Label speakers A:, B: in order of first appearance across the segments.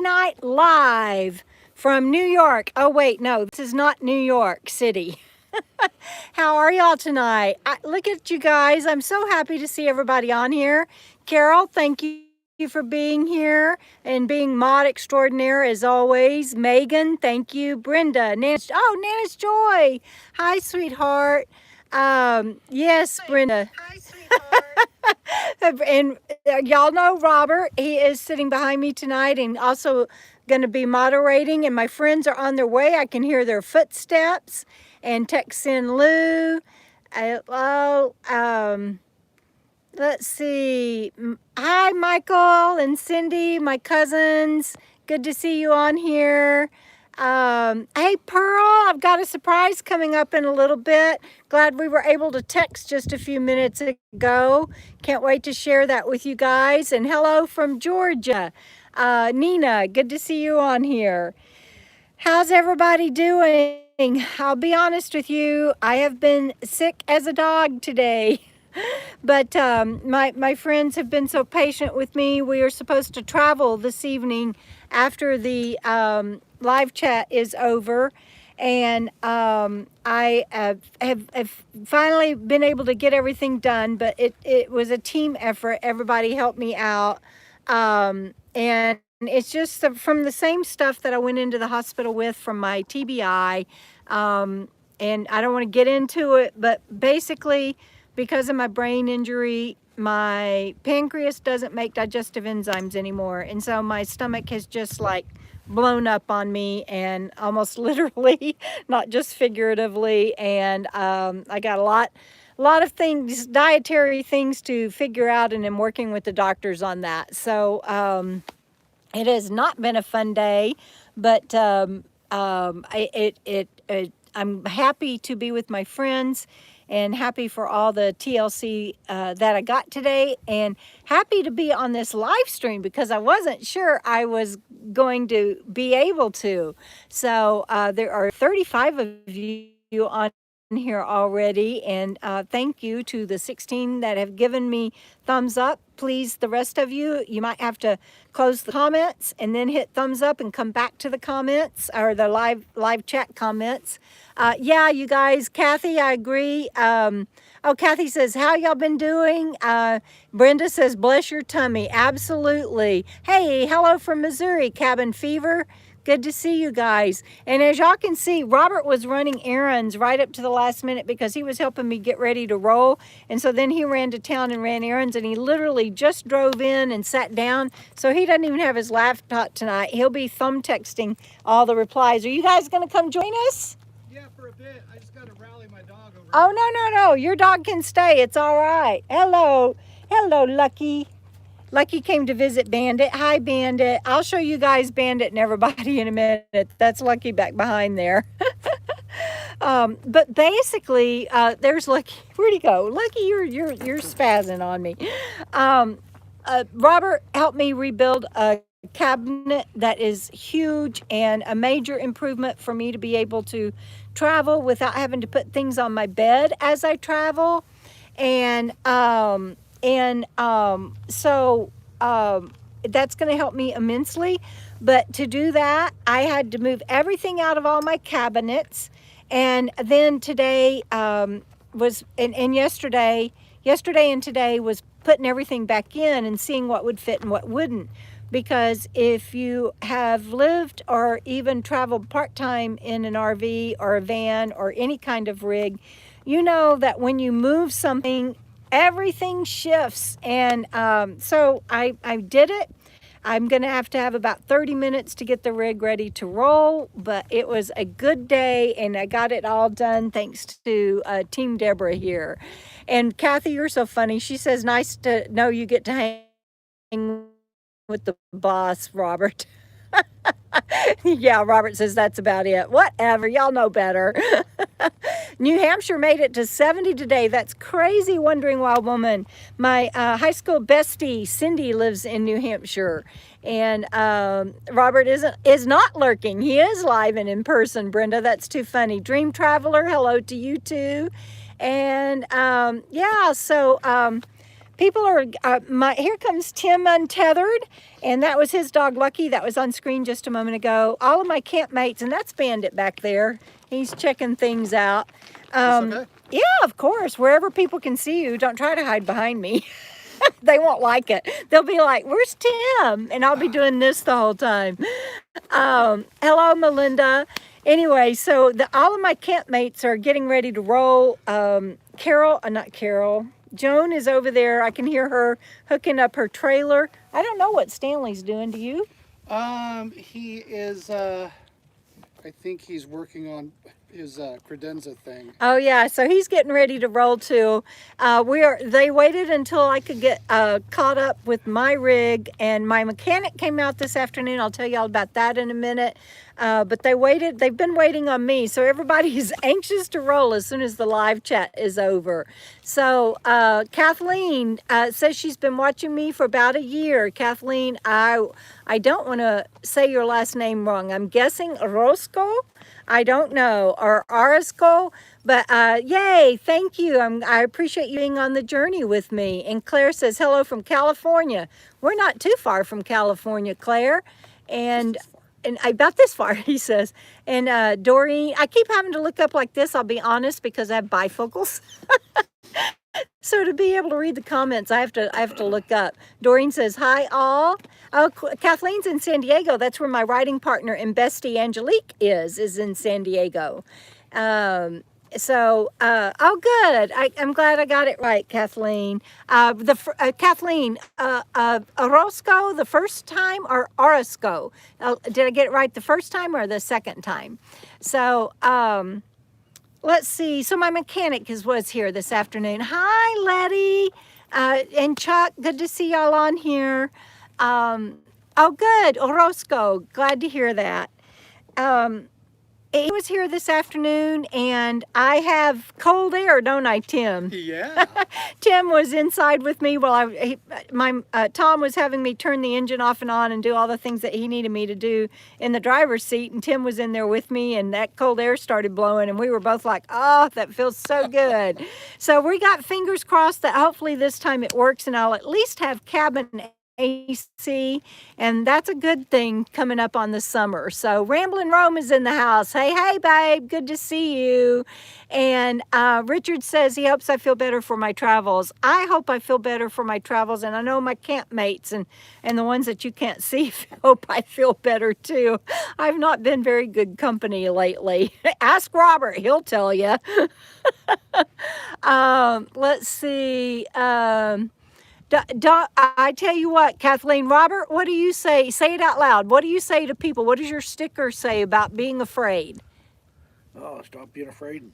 A: Night live from New York. Oh, wait, no, this is not New York City. How are y'all tonight? Look at you guys. I'm so happy to see everybody on here. Carol, thank you for being here and being mod extraordinaire as always. Megan, thank you. Brenda, Nana's Joy. Hi, sweetheart. Yes, Brenda. Hi, sweetheart. And y'all know Robert. He is sitting behind me tonight and also going to be moderating. And my friends are on their way. I can hear their footsteps. And Texan Lou. Let's see. Hi, Michael and Cindy, my cousins. Good to see you on here. Hey, Pearl, I've got a surprise coming up in a little bit. Glad we were able to text just a few minutes ago. Can't wait to share that with you guys. And hello from Georgia. Nina, good to see you on here. How's everybody doing? I'll be honest with you, I have been sick as a dog today. But my friends have been so patient with me. We are supposed to travel this evening after the live chat is over. And I have finally been able to get everything done, but it was a team effort. Everybody helped me out. And it's just from the same stuff that I went into the hospital with from my TBI. And I don't want to get into it, but basically, because of my brain injury, my pancreas doesn't make digestive enzymes anymore. And so my stomach has just like blown up on me, and almost literally, not just figuratively. And I got a lot of things, dietary things to figure out, and I'm working with the doctors on that. So it has not been a fun day, but I'm happy to be with my friends and happy for all the TLC that I got today, and happy to be on this live stream because I wasn't sure I was going to be able to. So there are 35 of you on here already, and thank you to the 16 that have given me thumbs up. Please, the rest of you, you might have to close the comments and then hit thumbs up and come back to the comments or the live chat comments. Yeah, you guys, Kathy, I agree. Oh, Kathy says, how y'all been doing? Brenda says, bless your tummy. Absolutely. Hey, hello from Missouri, Cabin Fever. Good to see you guys. And as y'all can see, Robert was running errands right up to the last minute because he was helping me get ready to roll. And so then he ran to town and ran errands, and he literally just drove in and sat down. So he doesn't even have his laptop tonight. He'll be thumb texting all the replies. Are you guys going to come join us?
B: Yeah, for a bit. I just got to rally my dog over.
A: Oh, no. Your dog can stay. It's all right. Hello, Lucky. Lucky came to visit Bandit. Hi, Bandit. I'll show you guys Bandit and everybody in a minute. That's Lucky back behind there. But basically, there's Lucky. Where'd he go? Lucky, you're spazzing on me. Robert helped me rebuild a cabinet that is huge and a major improvement for me to be able to travel without having to put things on my bed as I travel. And so that's going to help me immensely. But to do that, I had to move everything out of all my cabinets. And then today yesterday and today was putting everything back in and seeing what would fit and what wouldn't. Because if you have lived or even traveled part-time in an RV or a van or any kind of rig, you know that when you move something, everything shifts. And so I did it. I'm going to have about 30 minutes to get the rig ready to roll, but it was a good day and I got it all done thanks to Team Debra here. And Kathy, you're so funny. She says, nice to know you get to hang with the boss, Robert. Yeah, Robert says that's about it. Whatever, y'all know better. New Hampshire made it to 70 today. That's crazy, Wandering Wild Woman. My high school bestie, Cindy, lives in New Hampshire. And Robert is not lurking. He is live and in person, Brenda. That's too funny. Dream Traveler, hello to you too. And yeah, so people are, here comes Tim Untethered, and that was his dog Lucky that was on screen just a moment ago. All of my campmates, and that's Bandit back there. He's checking things out.
B: Okay?
A: Yeah, of course, wherever people can see you, don't try to hide behind me. They won't like it. They'll be like, where's Tim? And I'll be doing this the whole time. Hello, Melinda. Anyway, so all of my campmates are getting ready to roll. Not Carol. Joan is over there. I can hear her hooking up her trailer. I don't know what Stanley's doing. Do you?
B: He is, I think he's working on his credenza thing.
A: Oh yeah, so he's getting ready to roll too. They waited until I could get caught up with my rig, and my mechanic came out this afternoon. I'll tell you all about that in a minute. But they've been waiting on me. So everybody's anxious to roll as soon as the live chat is over. So Kathleen says she's been watching me for about a year. Kathleen, I don't want to say your last name wrong. I'm guessing Orozco. I don't know, or Orozco, but yay, thank you. I appreciate you being on the journey with me. And Claire says, hello from California. We're not too far from California, Claire. And about this far, he says. And Doreen, I keep having to look up like this, I'll be honest, because I have bifocals. So to be able to read the comments, I have to look up. Doreen says, hi all. Oh, Kathleen's in San Diego. That's where my writing partner and bestie Angelique is in San Diego. Oh, good. I'm glad I got it right, Kathleen. Kathleen, Orozco the first time or Orozco? Did I get it right the first time or the second time? So, let's see. So my mechanic was here this afternoon. Hi, Letty and Chuck. Good to see y'all on here. Oh, good. Orozco. Glad to hear that. He was here this afternoon, and I have cold air, don't I, Tim?
B: Yeah.
A: Tim was inside with me while Tom was having me turn the engine off and on and do all the things that he needed me to do in the driver's seat, and Tim was in there with me, and that cold air started blowing, and we were both like, oh, that feels so good. So we got fingers crossed that hopefully this time it works, and I'll at least have cabin AC, and that's a good thing coming up on the summer. So Ramblin' Rome is in the house. Hey, babe, good to see you. And Richard says he hopes I feel better for my travels. I hope I feel better for my travels, and I know my campmates and the ones that you can't see hope I feel better too. I've not been very good company lately. Ask Robert, he'll tell you. Let's see. I tell you what, Kathleen, Robert, what do you say? Say it out loud. What do you say to people? What does your sticker say about being afraid?
C: Oh, stop being afraid.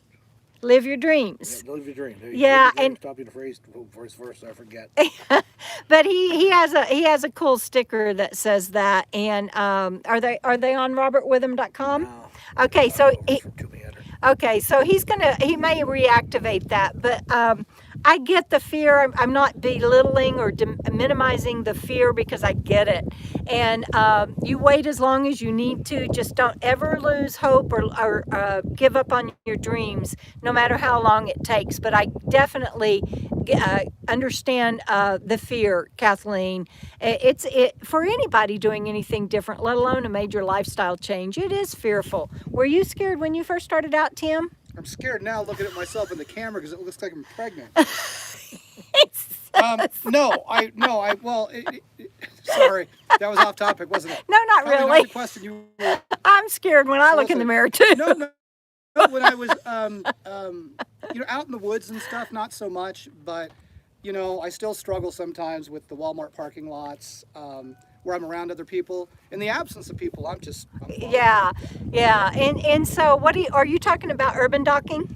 A: Live your dreams.
C: Yeah, live your dream.
A: Yeah,
C: and stop being afraid. Voice first, I forget.
A: But he has a cool sticker that says that. And are they on robertwitham.com?
C: No.
A: Okay, so he may reactivate that, but I get the fear. I'm not belittling or minimizing the fear because I get it. And you wait as long as you need to. Just don't ever lose hope or give up on your dreams, no matter how long it takes. But I definitely understand the fear, Kathleen. It's for anybody doing anything different, let alone a major lifestyle change. It is fearful. Were you scared when you first started out, Tim?
B: I'm scared now looking at myself in the camera because it looks like I'm pregnant. Sorry, that was off topic, wasn't it?
A: No, not
B: Probably
A: really.
B: not the question you were
A: I'm scared when I look in the mirror too.
B: No, when I was, out in the woods and stuff, not so much, but, I still struggle sometimes with the Walmart parking lots, where I'm around other people. In the absence of people, I'm fine.
A: Yeah. And so are you talking about urban docking?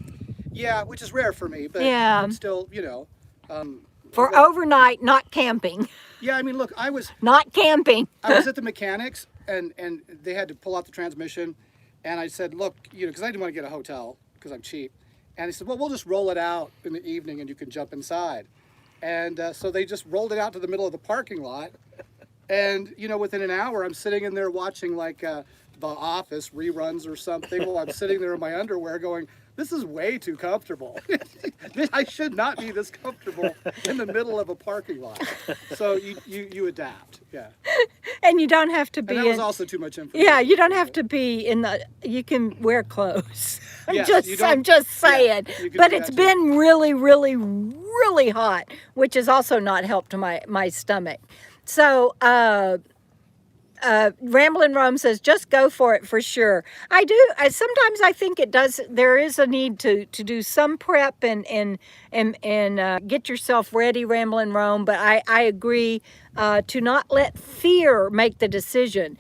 B: Yeah, which is rare for me, but
A: Yeah.
B: I'm still,
A: For overnight, not camping.
B: Yeah, I mean, look, I was
A: Not camping.
B: at the mechanics, and they had to pull out the transmission, and I said, look, because I didn't want to get a hotel because I'm cheap, and they said, well, we'll just roll it out in the evening and you can jump inside. And so they just rolled it out to the middle of the parking lot, and within an hour I'm sitting in there watching like The Office reruns or something while I'm sitting there in my underwear going, this is way too comfortable. I should not be this comfortable in the middle of a parking lot. So you adapt, yeah.
A: And you don't have to be
B: And that was
A: in,
B: also too much information.
A: yeah, you don't have to be in the, you can wear clothes.
B: Yes, you
A: I'm
B: don't-
A: just
B: yeah,
A: saying.
B: you can
A: But
B: do
A: it's
B: that too.
A: been really, really, really hot, which has also not helped my stomach. So, Ramblin' Rome says, just go for it for sure. I do. Sometimes I think it does. There is a need to do some prep and get yourself ready, Ramblin' Rome. But I agree to not let fear make the decision.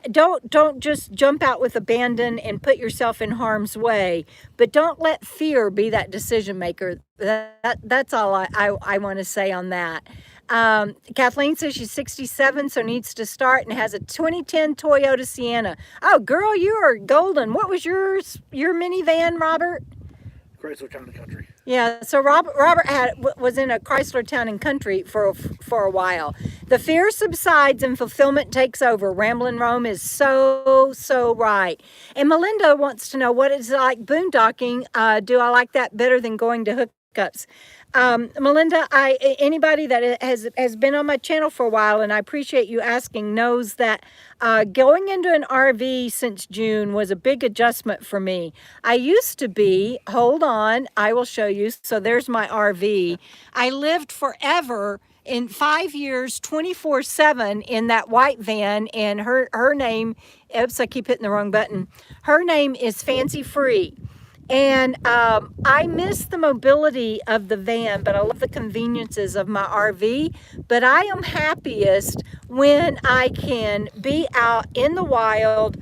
A: Don't just jump out with abandon and put yourself in harm's way. But don't let fear be that decision maker. That's all I want to say on that. Kathleen says she's 67, so needs to start, and has a 2010 Toyota Sienna. Oh, girl, you are golden. What was your minivan, Robert?
C: Chrysler Town and Country.
A: Yeah, so Robert was in a Chrysler Town and Country for a while. The fear subsides and fulfillment takes over. Ramblin' Rome is so right. And Melinda wants to know, what is it like boondocking? Do I like that better than going to hookups? Melinda, anybody that has been on my channel for a while, and I appreciate you asking, knows that going into an RV since June was a big adjustment for me. I used to be, hold on, I will show you. So there's my RV. I lived forever in 5 years, 24/7 in that white van, and her name, oops, I keep hitting the wrong button. Her name is Fancy Free. And I miss the mobility of the van, but I love the conveniences of my RV. But I am happiest when I can be out in the wild,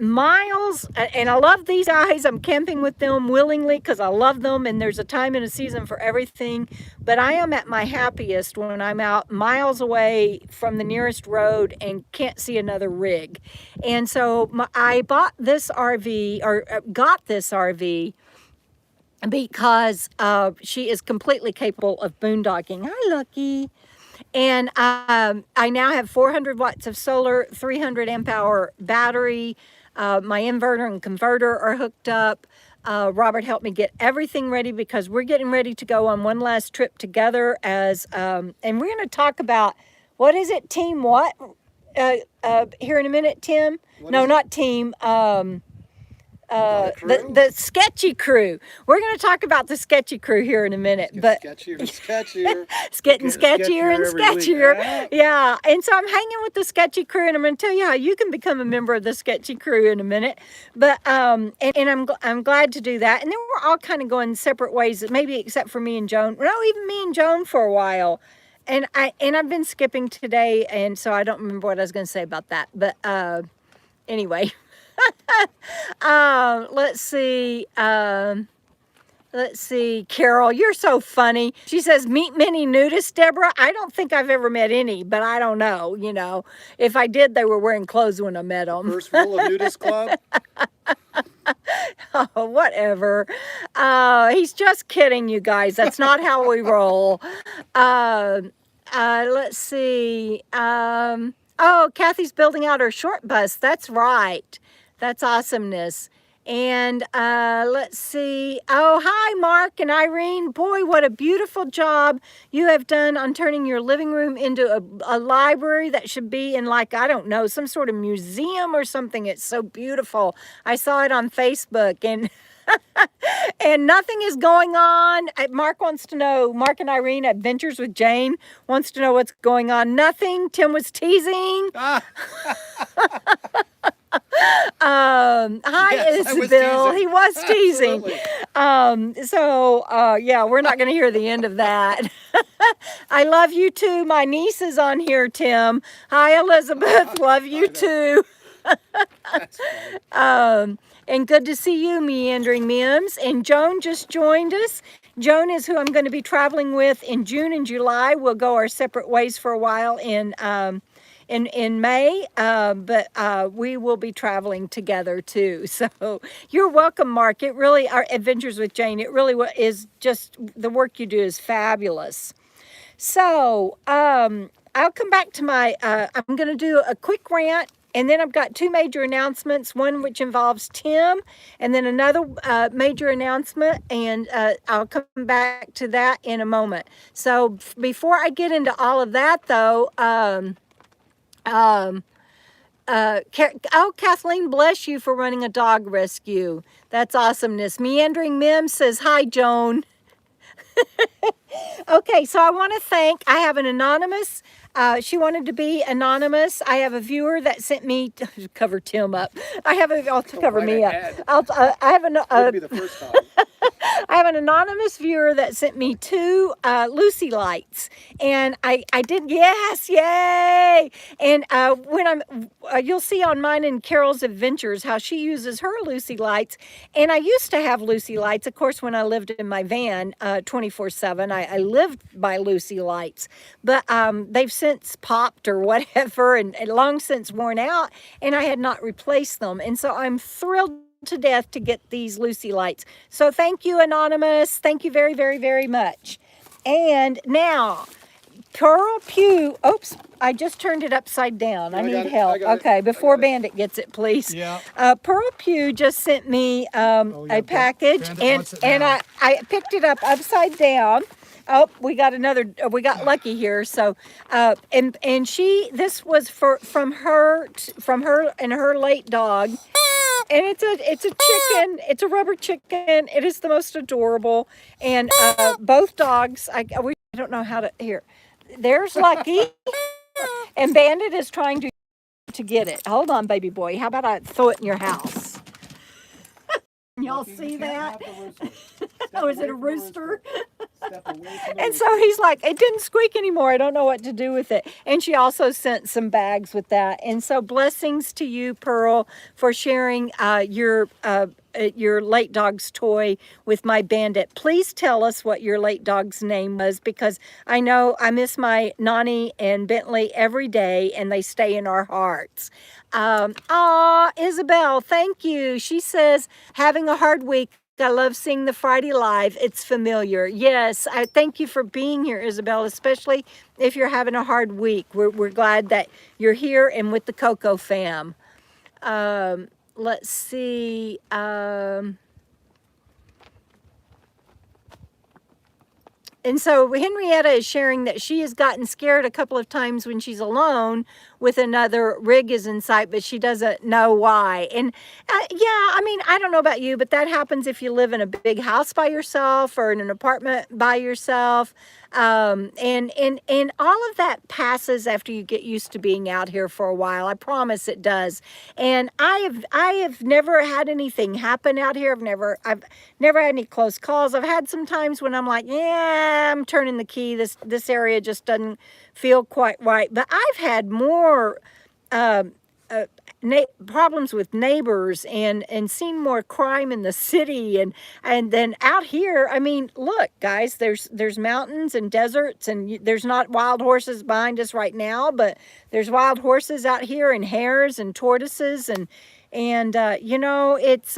A: miles, and I love these guys. I'm camping with them willingly because I love them, and there's a time and a season for everything. But I am at my happiest when I'm out miles away from the nearest road and can't see another rig. And so I bought this RV, or got this RV, because she is completely capable of boondocking. Hi, Lucky. And I now have 400 watts of solar, 300 amp hour battery. My inverter and converter are hooked up. Robert helped me get everything ready because we're getting ready to go on one last trip together and we're going to talk about, what is it, team what? Here in a minute, Tim? No, not team. The sketchy crew. We're going to talk about the sketchy crew here in a minute. But
B: sketchier and sketchier.
A: It's getting sketchier and
C: sketchier every week.
A: sketchier. Yeah. And so I'm hanging with the sketchy crew, and I'm going to tell you how you can become a member of the sketchy crew in a minute. But and I'm glad to do that. And then we're all kind of going separate ways, maybe except for me and Joan. No, even me and Joan for a while. And I've been skipping today, and so I don't remember what I was going to say about that. But anyway. Let's see. Carol, you're so funny. She says, meet many nudists, Deborah. I don't think I've ever met any, but I don't know. You know, if I did, they were wearing clothes when I met them.
B: First rule of nudist club.
A: Oh, whatever. He's just kidding, you guys. That's not how we roll. Let's see. Oh, Kathy's building out her short bus. That's right. That's awesomeness. And let's see. Oh, hi, Mark and Irene. Boy, what a beautiful job you have done on turning your living room into a library that should be in, like, I don't know, some sort of museum or something. It's so beautiful. I saw it on Facebook, and and nothing is going on. Mark wants to know, Mark and Irene, Adventures with Jane, wants to know what's going on. Nothing. Tim was teasing. Hi,
B: Yes, I was
A: Isabelle.
B: teasing.
A: He was teasing.
B: Absolutely.
A: Yeah, we're not going to hear the end of that. I love you too. My niece is on here, Tim. Hi, Elizabeth. Love you too.
B: That's funny.
A: And good to see you, Meandering Mims. And Joan just joined us. Joan is who I'm going to be traveling with in June and July. We'll go our separate ways for a while in May, but we will be traveling together too. So you're welcome, Mark. It really, our Adventures with Jane, it really is just, the work you do is fabulous. So I'll come back to my, I'm going to do a quick rant And then I've got two major announcements, one which involves Tim, and then another major announcement, and I'll come back to that in a moment. So before I get into all of that, though, Kathleen, bless you for running a dog rescue. That's awesomeness. Meandering Mims says, hi, Joan. Okay, so I want to thank, I have an anonymous, she wanted to be anonymous. I have a viewer that sent me, cover Tim up. I'll cover me up. I have
B: Wouldn't be the first time.
A: I have an anonymous viewer that sent me two Lucy lights, and I did, yes, yay! And when you'll see on mine and Carol's Adventures how she uses her Lucy lights, and I used to have Lucy lights, of course, when I lived in my van 24/7. I lived by Lucy lights, but they've since popped or whatever, and long since worn out, and I had not replaced them, and so I'm thrilled to death to get these Lucy lights. So thank you, Anonymous. Thank you very, very, very much. And now, Pearl Pugh. Oops, I just turned it upside down. I need help. Okay, before Bandit gets it, please.
D: Yeah.
A: Pearl Pugh just sent me a package, and I picked it up upside down. Oh, we got lucky here. So, and this was from her and her late dog. And it's a chicken. It's a rubber chicken. It is the most adorable. And both dogs, I don't know how to, here. There's Lucky. And Bandit is trying to get it. Hold on, baby boy. How about I throw it in your house? Y'all see that? Oh, is it a rooster? And so he's like, it didn't squeak anymore. I don't know what to do with it. And she also sent some bags with that. And so blessings to you, Pearl, for sharing your late dog's toy with my Bandit. Please tell us what your late dog's name was, because I know I miss my Nani and Bentley every day, and they stay in our hearts. Isabelle, thank you. She says, having a hard week. I love seeing the Friday Live. It's familiar. Yes, I thank you for being here, Isabelle, especially if you're having a hard week. We're glad that you're here and with the Coco fam. Let's see. And so Henrietta is sharing that she has gotten scared a couple of times when she's alone with another rig is in sight, but she doesn't know why. And yeah, I mean, I don't know about you, but that happens if you live in a big house by yourself or in an apartment by yourself. And all of that passes after you get used to being out here for a while. I promise it does. And I have never had anything happen out here. I've never had any close calls. I've had some times when I'm like, yeah, I'm turning the key. This area just doesn't feel quite right. But I've had more problems with neighbors and seen more crime in the city, and then out here, I mean, look, guys, there's mountains and deserts, and there's not wild horses behind us right now, but there's wild horses out here, and hares and tortoises, and you know, it's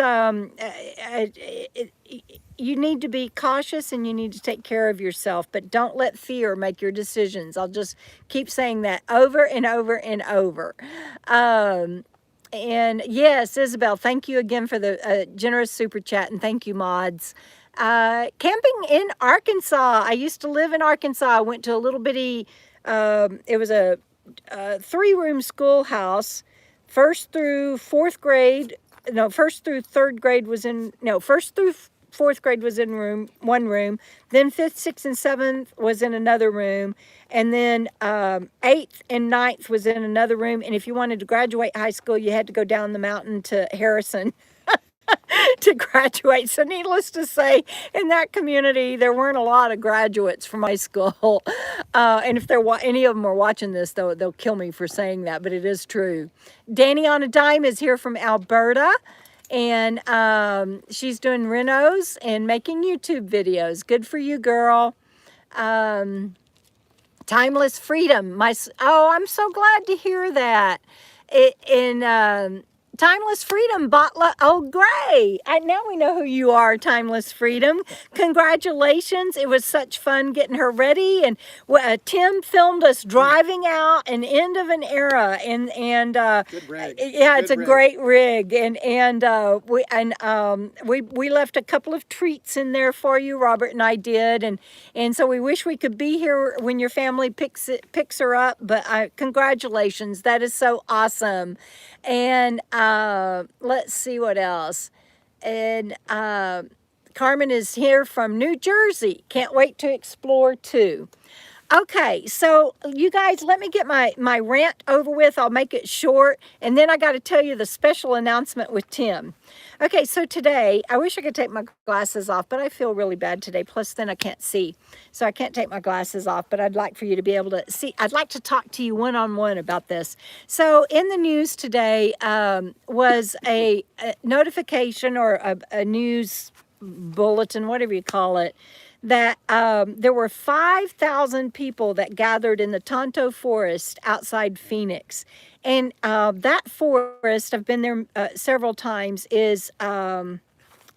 A: you need to be cautious and you need to take care of yourself, but don't let fear make your decisions. I'll just keep saying that over and over and over. And yes, Isabelle, thank you again for the generous super chat, and thank you, mods. Camping in Arkansas. I used to live in Arkansas. I went to a little bitty, it was a 3-room schoolhouse. First through third grade first through fourth grade was in one room, then 5th, 6th, and 7th was in another room, and then 8th and 9th was in another room, and if you wanted to graduate high school, you had to go down the mountain to Harrison to graduate. So needless to say, in that community, there weren't a lot of graduates from high school. And if any of them are watching this, though, they'll kill me for saying that, but it is true. Danny on a Dime is here from Alberta, and she's doing renos and making YouTube videos. Good for you, girl. Timeless Freedom. I'm so glad to hear that. Timeless Freedom, Botla. Oh, great. Now we know who you are, Timeless Freedom. Congratulations. It was such fun getting her ready. And Tim filmed us driving out an end of an era.
B: Good rig.
A: Yeah, it's
B: Good
A: a
B: rig.
A: great rig. We left a couple of treats in there for you, Robert and I did. And so we wish we could be here when your family picks her up. But congratulations. That is so awesome. And let's see what else. And Carmen is here from New Jersey. Can't wait to explore too. Okay, so you guys, let me get my rant over with. I'll make it short, and then I got to tell you the special announcement with Tim. Okay, so today, I wish I could take my glasses off, but I feel really bad today. Plus, then I can't see, so I can't take my glasses off, but I'd like for you to be able to see. I'd like to talk to you one-on-one about this. So in the news today was a notification or a news bulletin, whatever you call it, that there were 5,000 people that gathered in the Tonto Forest outside Phoenix. And that forest, I've been there several times, is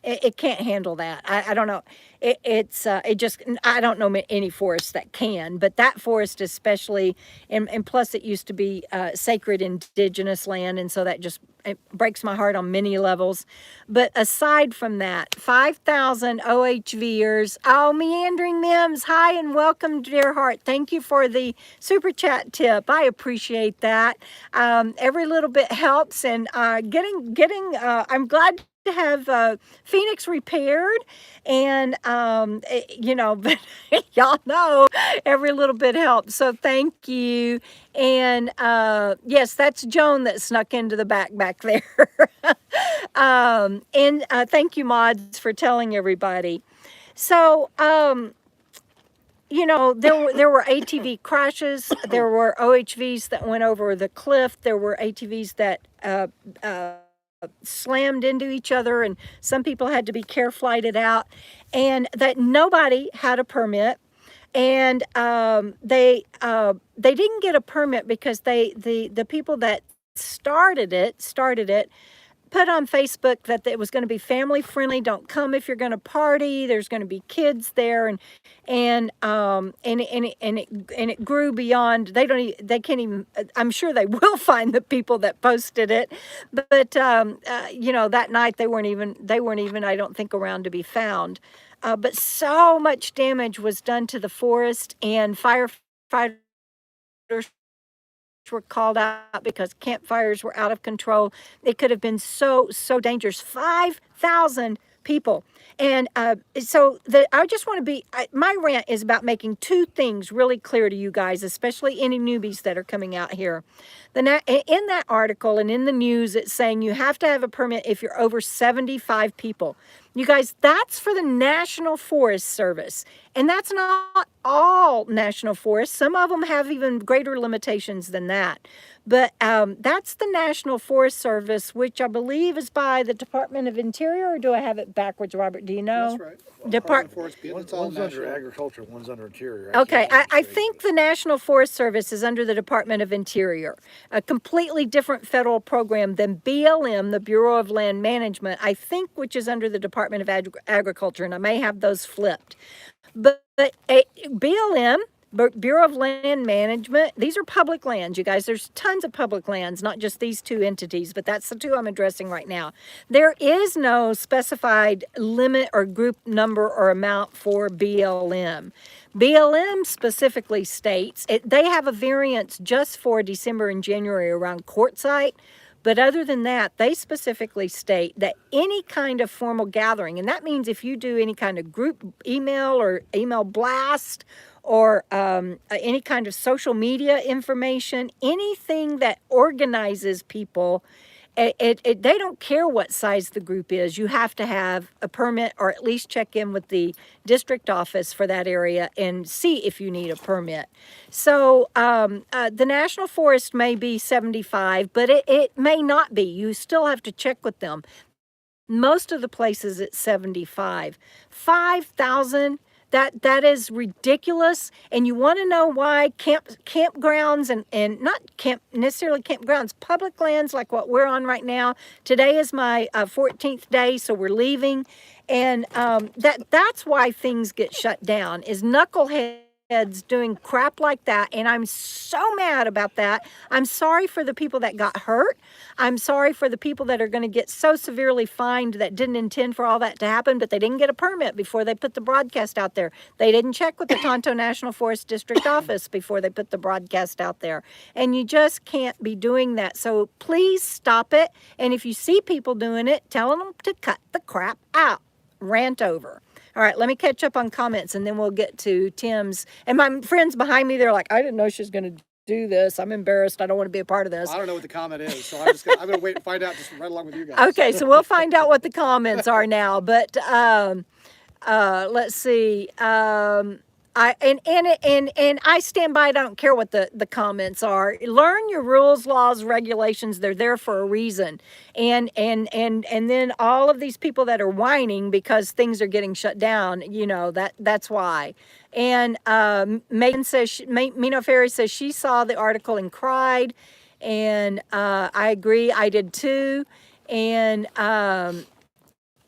A: it can't handle that. I don't know. I don't know any forest that can, but that forest especially, and plus it used to be sacred indigenous land, and so that just it breaks my heart on many levels. But aside from that, 5,000 OHVers. Oh, Meandering Mims, hi and welcome, dear heart. Thank you for the super chat tip. I appreciate that. Every little bit helps, and I'm glad to have Phoenix repaired, and but y'all know every little bit helps, so thank you. And yes, that's Joan that snuck into the back there. And thank you, mods, for telling everybody. So there were ATV crashes, there were OHVs that went over the cliff, there were ATVs that slammed into each other, and some people had to be care flighted out, and that nobody had a permit. And they didn't get a permit because the people that started it put on Facebook that it was going to be family friendly. Don't come if you're going to party. There's going to be kids there, and it grew beyond. They can't even. I'm sure they will find the people that posted it, but that night they weren't even. I don't think around to be found. But so much damage was done to the forest, and firefighters were called out because campfires were out of control. It could have been so dangerous. 5,000 people. And I just want to my rant is about making two things really clear to you guys, especially any newbies that are coming out here. In that article and in the news, it's saying you have to have a permit if you're over 75 people. You guys, that's for the National Forest Service. And that's not all national forests. Some of them have even greater limitations than that. But that's the National Forest Service, which I believe is by the Department of Interior, or do I have it backwards, Robert? Do you know?
B: That's right. Department of Forest. It's all
C: One's under
B: national.
C: agriculture, one's under interior.
A: Okay, I think the National Forest Service is under the Department of Interior, a completely different federal program than BLM, the Bureau of Land Management, I think, which is under the Department of Agriculture, and I may have those flipped. But BLM, Bureau of Land Management, these are public lands, you guys. There's tons of public lands, not just these two entities, but that's the two I'm addressing right now. There is no specified limit or group number or amount for BLM. BLM specifically states, they have a variance just for December and January around quartzite. But other than that, they specifically state that any kind of formal gathering, and that means if you do any kind of group email or email blast or any kind of social media information, anything that organizes people, they don't care what size the group is. You have to have a permit or at least check in with the district office for that area and see if you need a permit. So the National Forest may be 75, but it may not be. You still have to check with them. Most of the places it's 75. 5,000. That is ridiculous. And you want to know why campgrounds and not necessarily campgrounds, public lands like what we're on right now. Today is my 14th day, so we're leaving. And that's why things get shut down, is knuckleheads doing crap like that. And I'm so mad about that. I'm sorry for the people that got hurt. I'm sorry for the people that are going to get so severely fined that didn't intend for all that to happen, but they didn't get a permit before they put the broadcast out there. They didn't check with the Tonto National Forest District office before they put the broadcast out there. And you just can't be doing that. So please stop it. And if you see people doing it, tell them to cut the crap out. Rant over. All right, let me catch up on comments and then we'll get to Tim's. And my friends behind me, they're like, I didn't know she was going to do this. I'm embarrassed. I don't want to be a part of this.
B: I don't know what the comment is, so I'm going to wait and find out just right along with you guys.
A: Okay, so we'll find out what the comments are now. But let's see. I stand by. I don't care what the comments are. Learn your rules, laws, regulations. They're there for a reason. And then all of these people that are whining because things are getting shut down, you know, that's why. And Megan says, Mino Ferry says she saw the article and cried. And I agree. I did too. And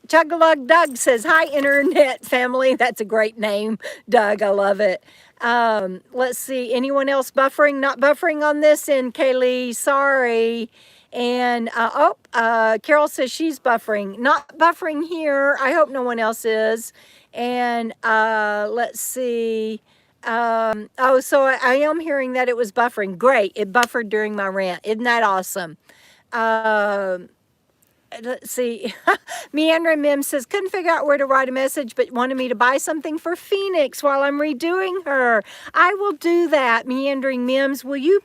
A: Chug-a-lug Doug says, hi, internet family. That's a great name, Doug. I love it. Let's see. Anyone else buffering? Not buffering on this end, Kaylee. Sorry. And, Carol says she's buffering. Not buffering here. I hope no one else is. And let's see. So I am hearing that it was buffering. Great. It buffered during my rant. Isn't that awesome? Let's see. Meandering Mims says, couldn't figure out where to write a message, but wanted me to buy something for Phoenix while I'm redoing her. I will do that, Meandering Mims. Will you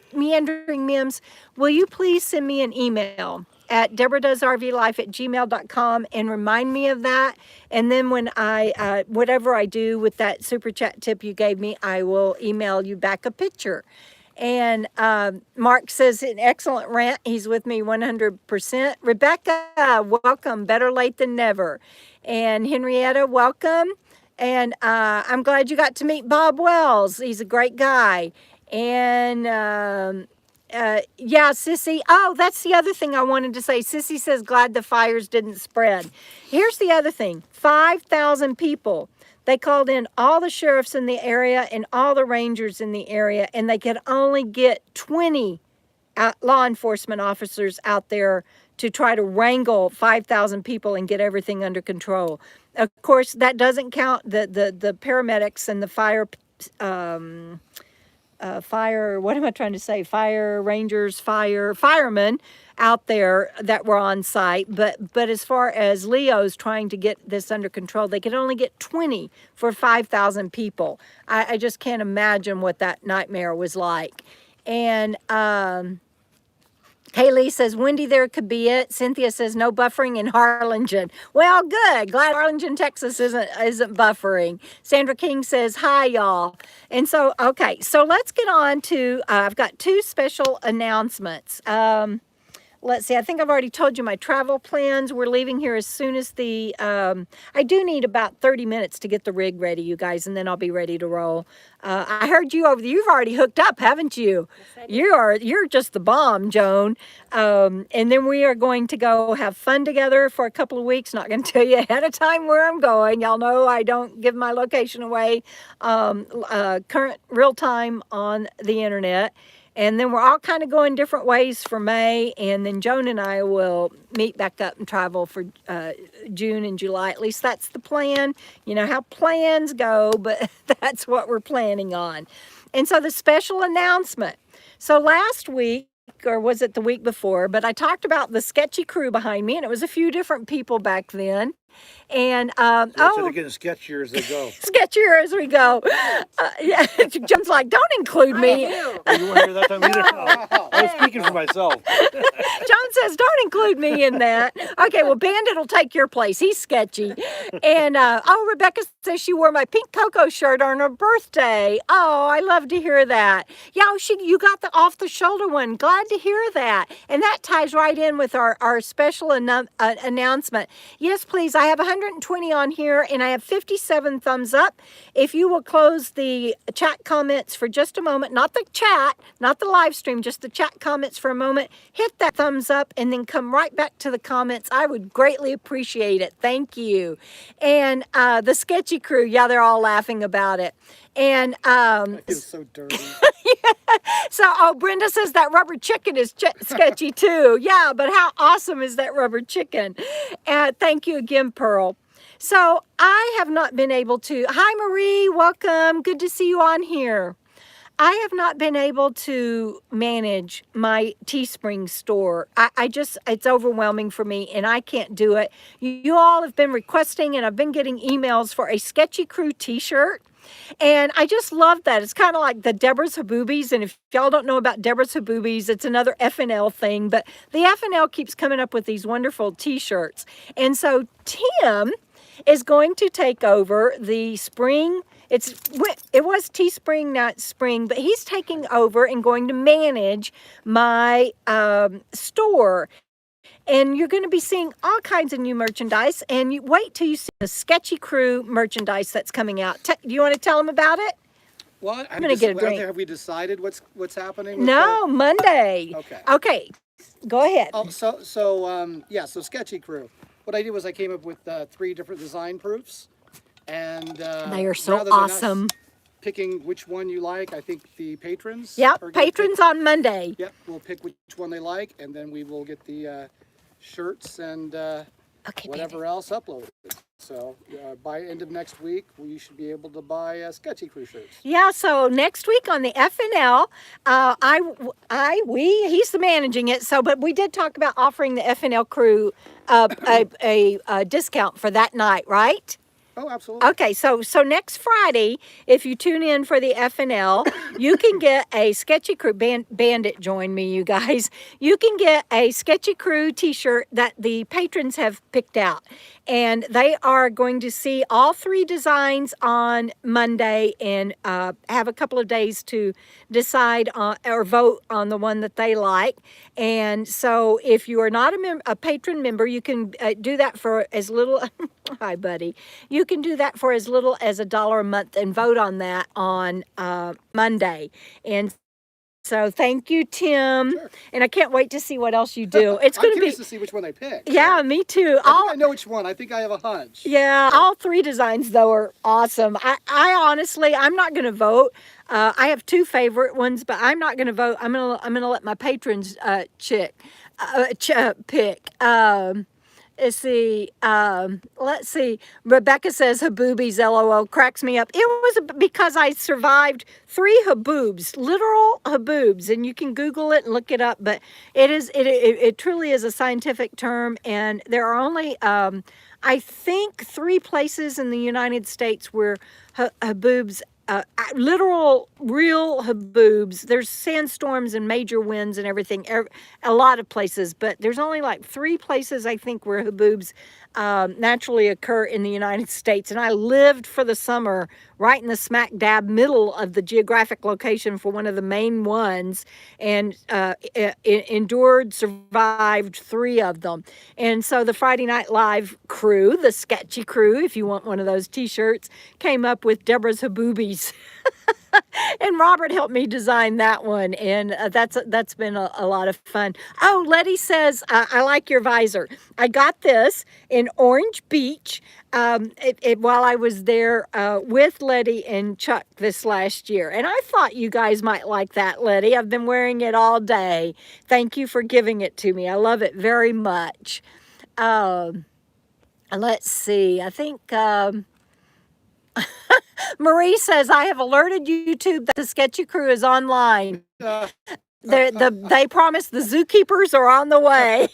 A: please send me an email at debradoesrvlife@gmail.com and remind me of that. And then when I, whatever I do with that super chat tip you gave me, I will email you back a picture. And Mark says, an excellent rant. He's with me 100%. Rebecca, welcome. Better late than never. And Henrietta, welcome. And I'm glad you got to meet Bob Wells. He's a great guy. And yeah, Sissy. Oh, that's the other thing I wanted to say. Sissy says, glad the fires didn't spread. Here's the other thing. 5,000 people. They called in all the sheriffs in the area and all the rangers in the area, and they could only get 20 law enforcement officers out there to try to wrangle 5,000 people and get everything under control. Of course, that doesn't count the paramedics and the fire rangers, firemen out there that were on site. But as far as Leo's trying to get this under control, they could only get 20 for 5,000 people. I just can't imagine what that nightmare was like. And Kaylee says, Wendy, there could be it. Cynthia says, no buffering in Harlingen. Well, good. Glad Harlingen, Texas isn't buffering. Sandra King says, hi, y'all. And so, okay, so let's get on to, I've got two special announcements. Let's see, I think I've already told you my travel plans. We're leaving here as soon as I do need about 30 minutes to get the rig ready, you guys, and then I'll be ready to roll. I heard you over there. You've already hooked up, haven't you? Yes, you're just the bomb, Joan. And then we are going to go have fun together for a couple of weeks. Not going to tell you ahead of time where I'm going. Y'all know I don't give my location away current real time on the internet. And then we're all kind of going different ways for May. And then Joan and I will meet back up and travel for June and July. At least that's the plan. You know how plans go, but that's what we're planning on. And so the special announcement. So last week, or was it the week before, but I talked about the sketchy crew behind me, and it was a few different people back then. And
C: they're getting sketchier as they go.
A: Sketchier as we go. Yeah, John's like, don't include me.
C: You weren't here that time either. Oh, I was speaking for myself.
A: John says, don't include me in that. Okay, well, Bandit will take your place. He's sketchy. And Rebecca says she wore my pink Coco shirt on her birthday. Oh, I love to hear that. Yeah, you got the off the shoulder one. Glad to hear that. And that ties right in with our special announcement. Yes, please. I have 120 on here, and I have 57 thumbs up. If you will close the chat comments for just a moment, not the chat, not the live stream, just the chat comments for a moment, hit that thumbs up, and then come right back to the comments. I would greatly appreciate it. Thank you. And the sketchy crew, yeah, they're all laughing about it. And
B: I feel so dirty.
A: so, oh, Brenda says that rubber chicken is sketchy too. Yeah, but how awesome is that rubber chicken? Thank you again, Pearl. So I have not been able to, hi Marie, welcome. Good to see you on here. I have not been able to manage my Teespring store. I just, it's overwhelming for me and I can't do it. You all have been requesting and I've been getting emails for a Sketchy Crew t-shirt. And I just love that. It's kind of like the Debra's Haboobies. And if y'all don't know about Debra's Haboobies, it's another FNL thing. But the FNL keeps coming up with these wonderful t-shirts. And so Tim is going to take over the spring. It was Teespring, not spring, but he's taking over and going to manage my store. And you're going to be seeing all kinds of new merchandise. And you wait till you see the Sketchy Crew merchandise that's coming out. Do you want to tell them about it?
B: Well,
A: I'm going to get a drink.
B: Have we decided what's happening? With
A: No, Monday.
B: Okay.
A: Okay. Go ahead.
B: Oh, so Sketchy Crew. What I did was I came up with 3 different design proofs, and
A: they are so
B: rather than us
A: awesome.
B: picking which one you like, I think the patrons.
A: Yep,
B: are gonna
A: patrons on Monday.
B: Yep, we'll pick which one they like, and then we will get the shirts and whatever else uploaded. So by end of next week, we should be able to buy Sketchy Crew shirts.
A: Yeah, so next week on the FNL, he's the managing it. So, but we did talk about offering the FNL crew a discount for that night, right?
B: Oh, absolutely.
A: Okay, so next Friday, if you tune in for the FNL, you can get a Sketchy Crew, Bandit join me, you guys. You can get a Sketchy Crew t-shirt that the patrons have picked out. And they are going to see all 3 designs on Monday and have a couple of days to decide on, or vote on the one that they like. And so if you are not a patron member, you can do that for as little, hi buddy, you can do that for as little as $1 a month and vote on that on Monday. And so thank you, Tim.
B: Sure.
A: And I can't wait to see what else you do. It's going
B: I'm
A: to be
B: curious to see which one they pick.
A: Yeah, me too.
B: I know which one. I think I have a hunch.
A: Yeah, all 3 designs though are awesome. I honestly, I'm not going to vote. I have 2 favorite ones, but I'm not going to vote. I'm gonna let my patrons pick. Let's see. Rebecca says Haboobies, LOL, cracks me up. It was because I survived 3 haboobs, literal haboobs, and you can Google it and look it up, but it truly is a scientific term, and there are only, I think 3 places in the United States where haboobs, literal, real haboobs. There's sandstorms and major winds and everything, a lot of places, but there's only like 3 places I think where haboobs naturally occur in the United States. And I lived for the summer right in the smack dab middle of the geographic location for one of the main ones, and survived 3 of them. And so the Friday Night Live crew, the Sketchy Crew, if you want one of those t-shirts, came up with Debra's Haboobies. And Robert helped me design that one, and that's been a lot of fun. Oh, Letty says, I like your visor. I got this in Orange Beach while I was there with Letty and Chuck this last year. And I thought you guys might like that, Letty. I've been wearing it all day. Thank you for giving it to me. I love it very much. Let's see. I think... Marie says, I have alerted YouTube that the Sketchy Crew is online. They promise the zookeepers are on the way.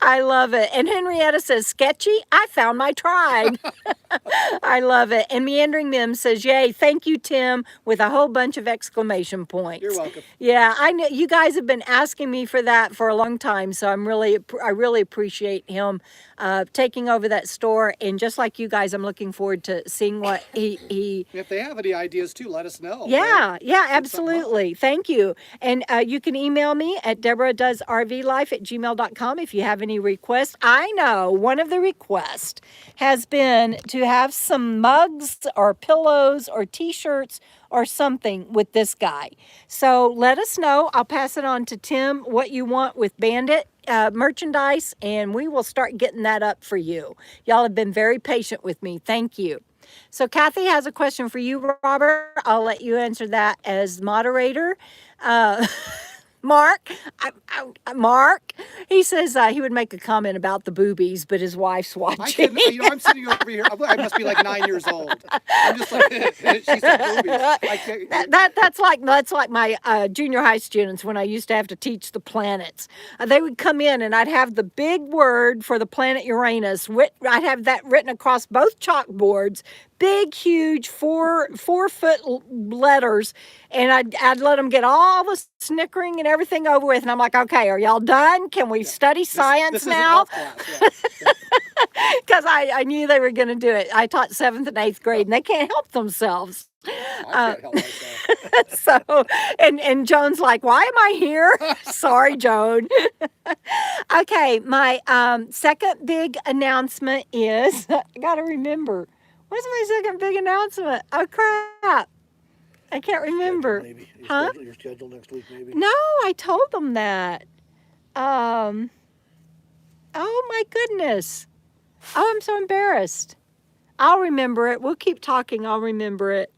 A: I love it. And Henrietta says, sketchy? I found my tribe. I love it. And Meandering Mims says, yay, thank you, Tim, with a whole bunch of exclamation points.
B: You're welcome.
A: Yeah, I know you guys have been asking me for that for a long time, so I really appreciate him taking over that store. And just like you guys, I'm looking forward to seeing what he
B: If they have any ideas too, let us know.
A: Yeah,
B: right?
A: yeah, absolutely. Thank you. And you can email me at deborahdoesrvlife@gmail.com if you have any requests. I know one of the requests has been to have some mugs or pillows or t-shirts or something with this guy. So let us know. I'll pass it on to Tim what you want with Bandit merchandise, and we will start getting that up for you. Y'all have been very patient with me. Thank you. So Kathy has a question for you, Robert. I'll let you answer that as moderator. Mark, Mark, he says he would make a comment about the boobies, but his wife's watching.
B: I'm sitting over here. I must be like 9 years old. I'm just like, she said boobies.
A: That's like my junior high students when I used to have to teach the planets. They would come in and I'd have the big word for the planet Uranus. I'd have that written across both chalkboards, big, huge 4-foot letters, and I'd let them get all the snickering and everything over with, and I'm like, okay, are y'all done? Can we study science
B: this
A: now?
B: Because
A: I knew they were going to do it. I taught 7th and 8th grade, and they can't help themselves.
B: I can't help myself.
A: So, and Joan's like, why am I here? Sorry, Joan. Okay, my second big announcement is, I got to remember, what's my second big announcement? Oh, crap. I can't remember.
C: Maybe.
A: Huh?
C: Your schedule next week, maybe?
A: No, I told them that. Oh, my goodness. Oh, I'm so embarrassed. I'll remember it. We'll keep talking. I'll remember it.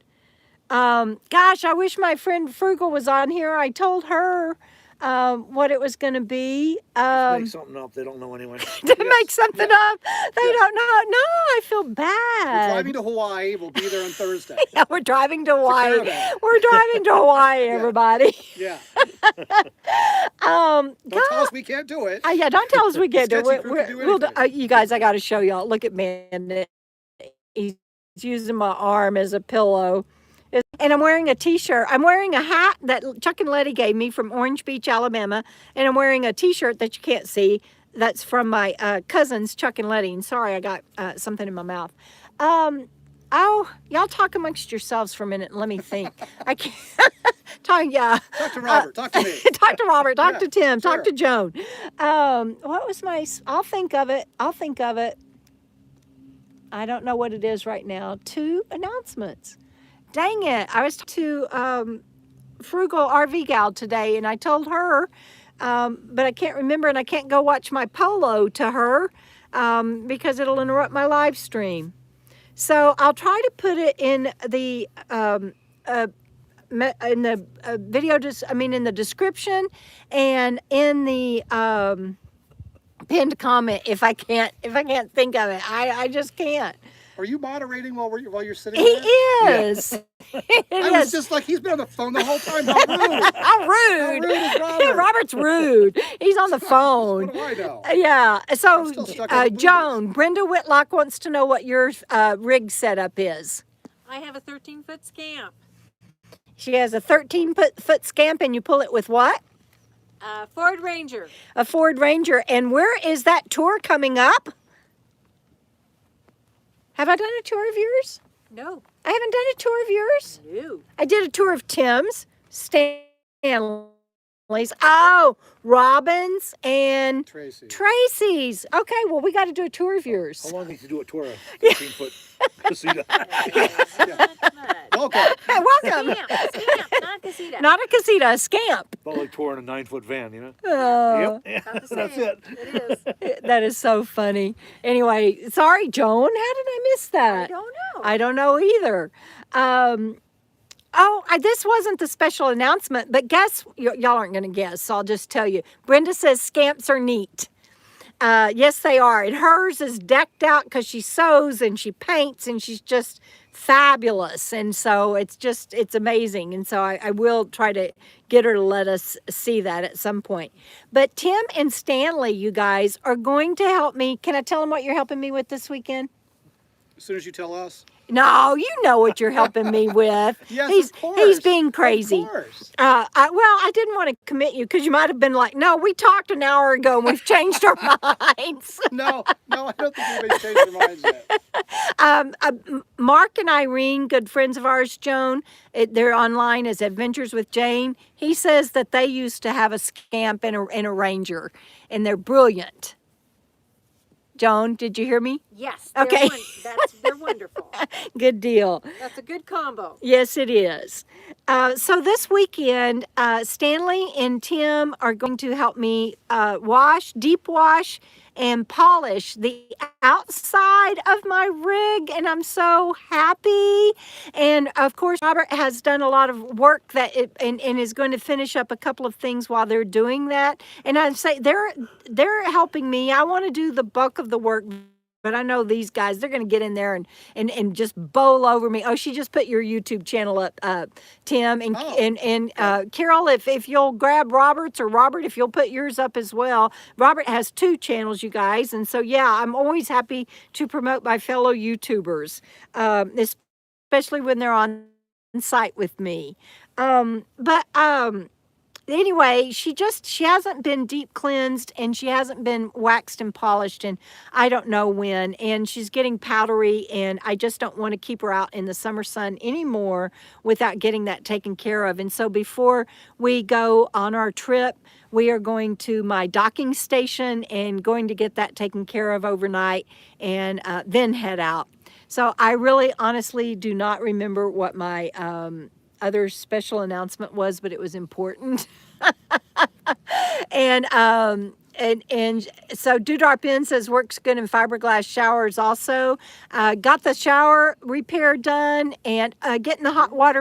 A: Gosh, I wish my friend Frugal was on here. I told her what it was going to be.
C: Make something up. They don't know anyway.
A: To make something up. They don't know. No, I feel bad.
B: We're driving to Hawaii. We'll be there on Thursday.
A: Yeah, we're driving to Hawaii.
B: caravan.
A: We're driving to Hawaii, everybody.
B: Yeah.
A: Don't
B: Don't tell us we can't do it.
A: Yeah, don't tell us we can't do
B: Sketchy
A: it.
B: crew can do
A: We'll do,
B: anything.
A: you guys, I got to show y'all. Look at Bandit. He's using my arm as a pillow. And I'm wearing a t-shirt. I'm wearing a hat that Chuck and Letty gave me from Orange Beach, Alabama. And I'm wearing a t-shirt that you can't see. That's from my cousins, Chuck and Letty. And sorry, I got something in my mouth. Oh, y'all talk amongst yourselves for a minute and let me think. I can't. Talk
B: to Robert. Talk to me.
A: Talk to Robert. Talk to Tim.
B: sure.
A: Talk to Joan. What was my? I'll think of it. I don't know what it is right now. 2 announcements. Dang it! I was to Frugal RV Gal today, and I told her, but I can't remember, and I can't go watch my polo to her because it'll interrupt my live stream. So I'll try to put it in the video, in the description and in the pinned comment if I can't think of it. I just can't.
B: Are you moderating while you're sitting
A: He
B: there?
A: is.
B: I was just like, he's been on the phone the whole time. How rude.
A: How rude.
B: How rude is Robert?
A: Robert's rude. He's on the phone.
B: What do I know?
A: Yeah. So,
B: I'm still stuck on the
A: Joan, Brenda Whitlock wants to know what your rig setup is.
D: I have a 13-foot scamp.
A: She has a 13-foot scamp, and you pull it with what?
D: Ford Ranger.
A: A Ford Ranger. And where is that tour coming up? Have I done a tour of yours?
D: No.
A: I haven't done a tour of yours.
D: No.
A: I did a tour of Tim's, Stanley's, Robin's, and Tracy's. Okay, well, we got to do a tour of yours.
C: How long did you do a tour of 15-foot casita?
B: Welcome.
A: Welcome.
D: Scamp, not casita.
A: Not a casita, a scamp.
C: About like touring a 9-foot van, you know?
A: Yep.
D: Not the
C: That's
D: same.
C: it.
D: It is.
A: That is so funny. Anyway, sorry, Joan. How did I miss that?
D: I don't know.
A: I don't know either. This wasn't the special announcement, but guess, y'all aren't going to guess, so I'll just tell you. Brenda says scamps are neat. Yes, they are. And hers is decked out because she sews and she paints and she's just fabulous. And so it's amazing. And so I will try to get her to let us see that at some point. But Tim and Stanley, you guys, are going to help me. Can I tell them what you're helping me with this weekend?
B: as soon as you tell us?
A: No, you know what you're helping me with.
B: Yes,
A: he's
B: of course.
A: he's being crazy.
B: Of course.
A: I didn't want to commit you because you might have been like, no, we talked an hour ago and we've changed our minds.
B: No, I don't think anybody's changed their minds yet.
A: Mark and Irene, good friends of ours, Joan, they're online as Adventures with Jane. He says that they used to have a scamp and a ranger, and they're brilliant. Joan, did you hear me?
D: Yes.
A: Okay.
D: They're wonderful.
A: Good deal.
D: That's a good combo.
A: Yes, it is. So this weekend, Stanley and Tim are going to help me deep wash, and polish the outside of my rig, and I'm so happy. And of course, Robert has done a lot of work and is going to finish up a couple of things while they're doing that. And I say they're helping me. I want to do the bulk of the work. But I know these guys, they're going to get in there and just bowl over me. Oh, she just put your YouTube channel up, Tim. And Carol, if you'll grab Robert's, or Robert, if you'll put yours up as well. Robert has 2 channels, you guys. And so, yeah, I'm always happy to promote my fellow YouTubers, especially when they're on site with me. Anyway, she hasn't been deep cleansed, and she hasn't been waxed and polished, and I don't know when, and she's getting powdery, and I just don't want to keep her out in the summer sun anymore without getting that taken care of. And so before we go on our trip, we are going to my docking station and going to get that taken care of overnight, and then head out. So I really honestly do not remember what my other special announcement was, but it was important. and so Dewdrop Inn says works good in fiberglass showers also. Got the shower repair done, and getting the hot water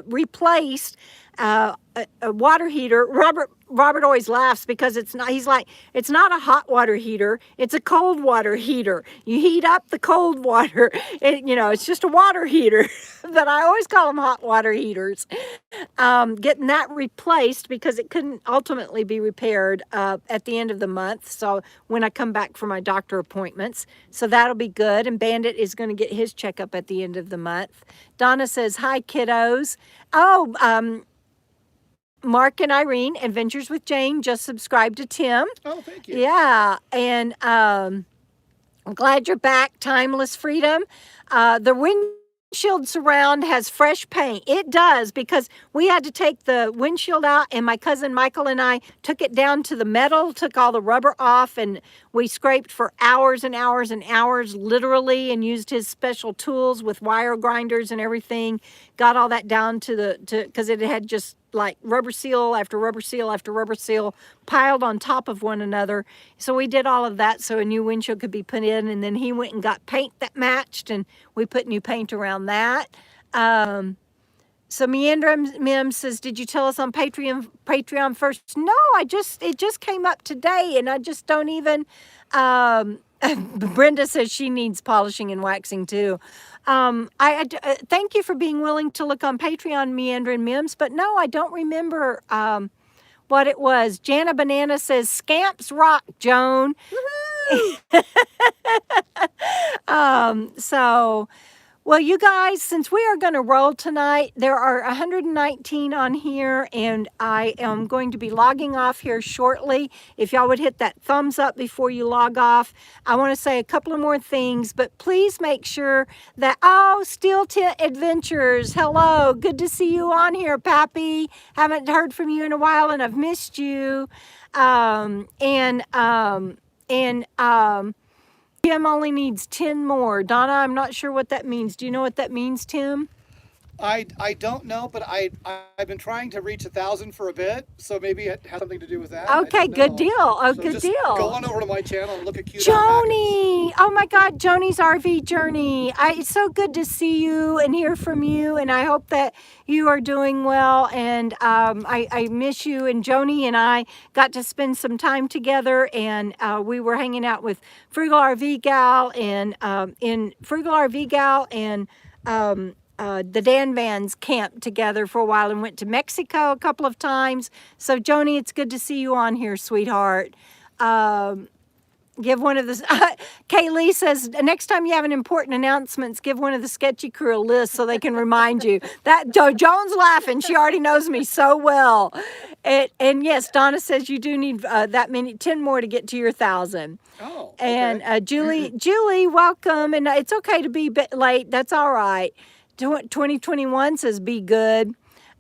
A: replaced. A water heater. Robert always laughs because it's not. He's like, it's not a hot water heater. It's a cold water heater. You heat up the cold water. It's just a water heater. But I always call them hot water heaters. Getting that replaced because it couldn't ultimately be repaired at the end of the month. So when I come back for my doctor appointments, so that'll be good. And Bandit is going to get his checkup at the end of the month. Donna says, "Hi, kiddos." Oh, Mark and Irene, Adventures with Jane, just subscribed to Tim.
B: Oh, thank you.
A: Yeah, and I'm glad you're back, Timeless Freedom. The windshield surround has fresh paint. It does, because we had to take the windshield out, and my cousin Michael and I took it down to the metal, took all the rubber off, and we scraped for hours and hours and hours, literally, and used his special tools with wire grinders and everything. Got all that down because it had just like rubber seal after rubber seal after rubber seal piled on top of one another. So we did all of that so a new windshield could be put in, and then he went and got paint that matched, and we put new paint around that. So Meandering Mims says, "Did you tell us on Patreon first?" No, it just came up today, and I just don't even. Brenda says she needs polishing and waxing too. I thank you for being willing to look on Patreon, Meandering Mims, but no, I don't remember what it was. Jana Banana says, "Scamps rock, Joan." Well, you guys, since we are going to roll tonight, there are 119 on here, and I am going to be logging off here shortly. If y'all would hit that thumbs up before you log off. I want to say a couple of more things, but please make sure that, Steel Tent Adventures, hello, good to see you on here, Pappy. Haven't heard from you in a while, and I've missed you. Tim only needs 10 more. Donna, I'm not sure what that means. Do you know what that means, Tim?
B: I don't know, but I've been trying to reach 1,000 for a bit, so maybe it has something to do with that.
A: Okay, good deal. Oh,
B: so
A: good
B: just
A: deal.
B: Go on over to my channel and look at cute
A: Joni! Oh my God, Joni's RV Journey. It's so good to see you and hear from you, and I hope that you are doing well, and I miss you. And Joni and I got to spend some time together, and we were hanging out with Frugal RV Gal and the Dan Vans camped together for a while and went to Mexico a couple of times. So Joni, it's good to see you on here, sweetheart. Give one of the, Kaylee says, next time you have an important announcements, give one of the sketchy crew a list so they can remind you. That Joan's laughing. She already knows me so well. And yes, Donna says you do need that many, 10 more to get to your 1,000.
B: Oh,
A: And
B: okay.
A: Julie, welcome. And it's okay to be a bit late. That's all right. 2021 says be good.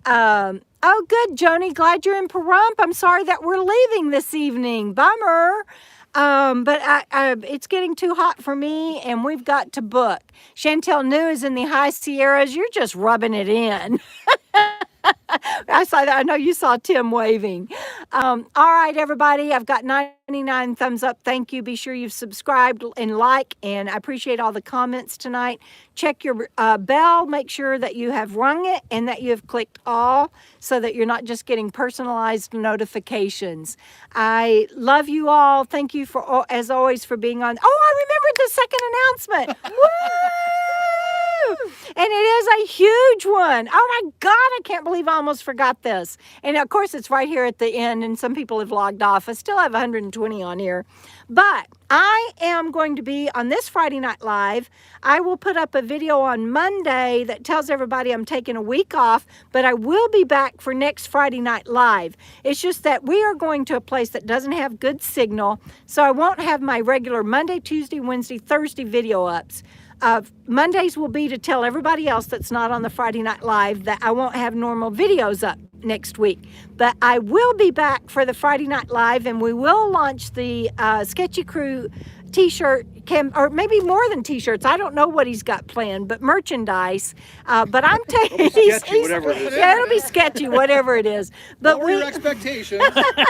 A: Oh, good, Joni. Glad you're in Pahrump. I'm sorry that we're leaving this evening. Bummer. But it's getting too hot for me, and we've got to book. Chantel New is in the High Sierras. You're just rubbing it in. I saw that. I know you saw Tim waving. All right, everybody. I've got 99 thumbs up. Thank you. Be sure you've subscribed and like, and I appreciate all the comments tonight. Check your bell. Make sure that you have rung it and that you have clicked all so that you're not just getting personalized notifications. I love you all. Thank you for, as always, for being on. Oh, I remembered the second announcement. Woo! And it is a huge one. Oh my God, I can't believe I almost forgot this. And of course, it's right here at the end, and some people have logged off. I still have 120 on here. But I am going to be on this Friday Night Live. I will put up a video on Monday that tells everybody I'm taking a week off, but I will be back for next Friday Night Live. It's just that we are going to a place that doesn't have good signal, so I won't have my regular Monday, Tuesday, Wednesday, Thursday video ups. Mondays will be to tell everybody else that's not on the Friday Night Live that I won't have normal videos up next week. But I will be back for the Friday Night Live, and we will launch the Sketchy Crew t-shirt, or maybe more than t-shirts. I don't know what he's got planned, but merchandise. But I'm taking
C: Sketchy, whatever it is.
A: Yeah, it'll be sketchy, whatever it is. But
B: What were your expectations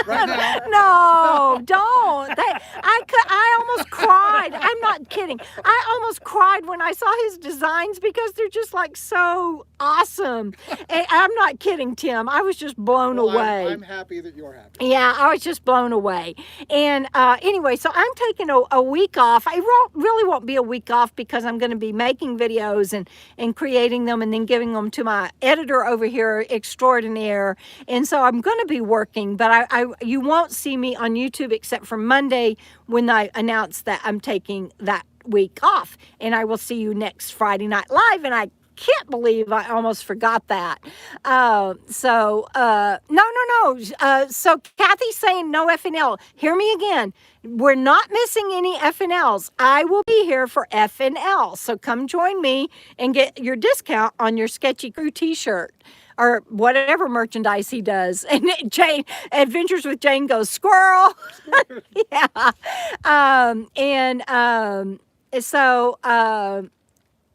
B: right now?
A: No, don't. I almost cried. I'm not kidding. I almost cried when I saw his designs because they're just like so awesome. And I'm not kidding, Tim. I was just blown
B: Well,
A: away.
B: I'm happy that you're happy.
A: Yeah, I was just blown away. And anyway, so I'm taking a week off. I really won't be a week off because I'm going to be making videos and creating them and then giving them to my editor over here extraordinaire. And so I'm going to be working, but you won't see me on YouTube except for Monday when I announce that I'm taking that week off. And I will see you next Friday Night Live. And I can't believe I almost forgot that. No. So Kathy's saying no FNL. Hear me again. We're not missing any FNLs. I will be here for FNL. So come join me and get your discount on your Sketchy Crew t-shirt or whatever merchandise he does. And Jane, Adventures with Jane goes, squirrel. Yeah.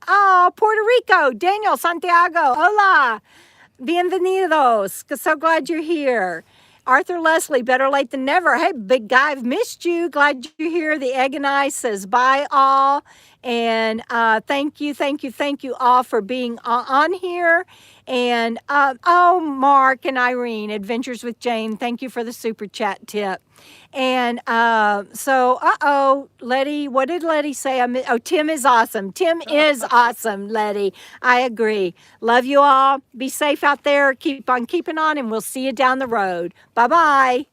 A: Oh, Puerto Rico, Daniel, Santiago, hola, bienvenidos. So glad you're here. Arthur Leslie, better late than never. Hey, big guy, I've missed you. Glad you're here. The Egg and I says bye all. And thank you all for being on here. And Mark and Irene, Adventures with Jane, thank you for the super chat tip. And Letty, what did Letty say? Tim is awesome. Tim is awesome, Letty. I agree. Love you all. Be safe out there. Keep on keeping on, and we'll see you down the road. Bye-bye.